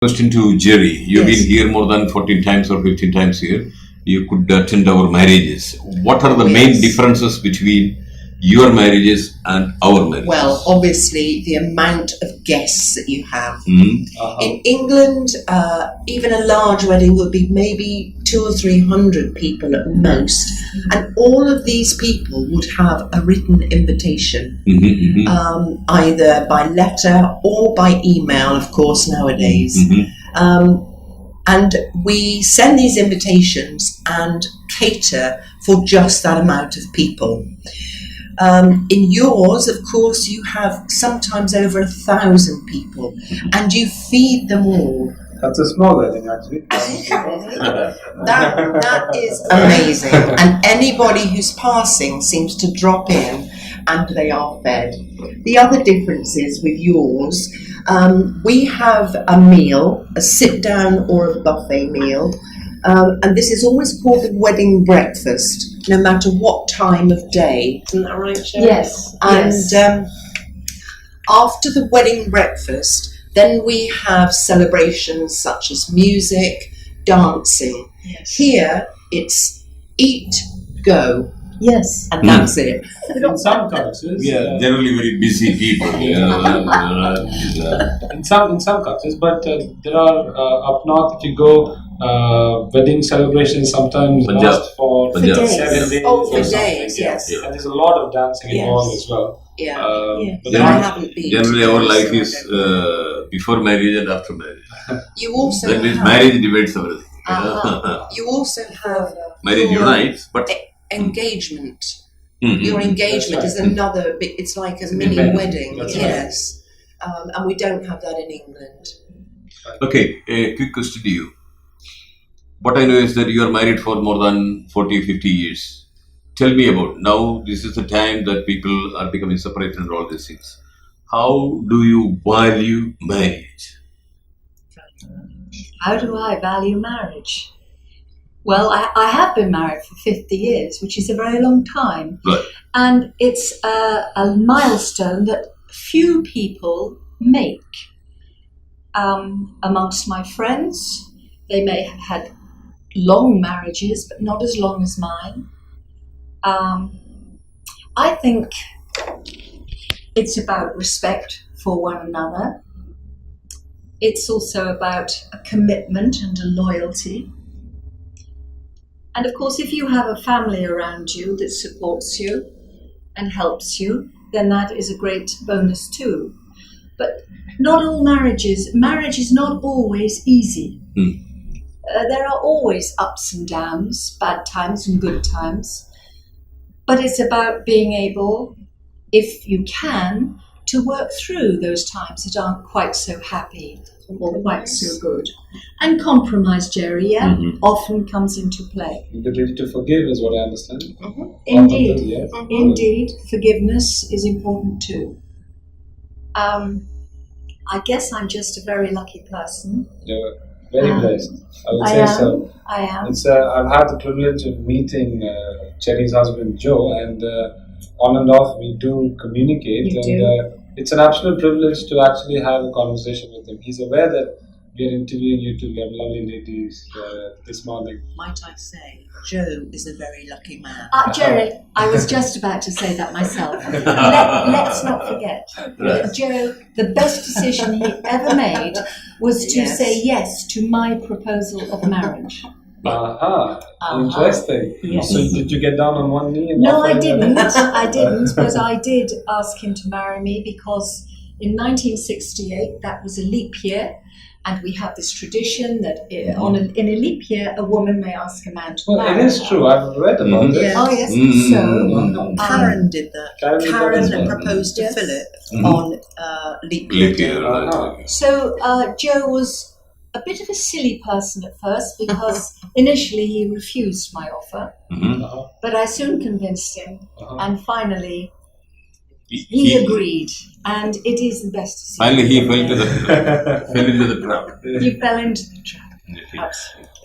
Question to Jerry. You've Yes. been here more than 14 times or 15 times here. You could attend our marriages. What are the main Yes. differences between your marriages and our marriages? Well, obviously, the amount of guests that you have. Mhm. In England, even a large wedding would be maybe 200 or 300 people at most, and all of these people would have a written invitation, Mhm, mhm. either by letter or by email, of course, nowadays. Mhm. And we send these invitations and cater for just that amount of people. In yours, of course, you have sometimes over 1,000 people, and you feed them all. That's a small wedding, actually. That is amazing, and anybody who's passing seems to drop in, and they are fed. The other difference is with yours, we have a meal, a sit-down or a buffet meal, and this is always called a wedding breakfast, no matter what time of day. Isn't that right, Sharon? Yes. And yes. after the wedding breakfast, then we have celebrations such as music, dancing. Yes. Here, it's eat, go, Yes. and that's it. In some cultures, We are generally very busy people. in some cultures, but there are up north. If you go, wedding celebrations sometimes Punjab. last for Punjab. days. 7 days. Oh, for or something, days, yeah. yes. And there's a lot of dancing Yes. involved as well. Yeah. Yes. But I Generally- haven't been. Generally, our life so I is don't know. before marriage and after marriage. You also That means have, marriage divides everything. you also have Marriage your unites, but engagement. Mhm. Your engagement That's is right. another bit. It's like a mini event. wedding. That's Yes. And we don't have that in England. Okay, a quick question to you. What I know is that you are married for more than 40, 50 years. Tell me about now. This is the time that people are becoming separated and all these things. How do you value marriage? How do I value marriage? Well, I have been married for 50 years, which is a very long time. Right. And it's a milestone that few people make. Amongst my friends, they may have had long marriages, but not as long as mine. I think it's about respect for one another. It's also about a commitment and a loyalty. And of course, if you have a family around you that supports you and helps you, then that is a great bonus too. But not all marriage is not always easy. There are always ups and downs, bad times and good times. But it's about being able, if you can, to work through those times that aren't quite so happy or quite so good. And compromise, Jerry, yeah, Mhm. often comes into play. The ability to forgive is what I understand. Indeed, Yes. indeed, forgiveness is important too. I guess I'm just a very lucky person. You're very blessed. I would I say am. so. I am. It's I've had the privilege of meeting Cherry's husband Joe, and on and off we do communicate, You and do. it's an absolute privilege to actually have a conversation with him. He's aware that we are interviewing you two lovely ladies this morning. Might I say, Joe is a very lucky man. Jerry, I was just about to say that myself. Let's not forget that Joe, the best decision he ever made was to Yes. say yes to my proposal of marriage. Aha, Uh-huh. interesting. Yes. So did you get down on one knee? And No, offer I him didn't. a- I didn't, but I did ask him to marry me because in 1968, that was a leap year, and we have this tradition that in a leap year, a woman may ask a man to Well, marry it is her. true. I've read about Mhm. it. Yeah. Oh, yes. Mm. So, Karen did that. Karen did that Karen as well. proposed to Yes. Philip Mhm. on leap year. Leap year. Uh-huh. So Joe was a bit of a silly person at first because initially he refused my offer, Mhm. Uh-huh. but I soon convinced him, Uh-huh. and finally he agreed, and it is the best decision. Finally, he fell into the trap. He fell into the trap. Absolutely. Absolutely.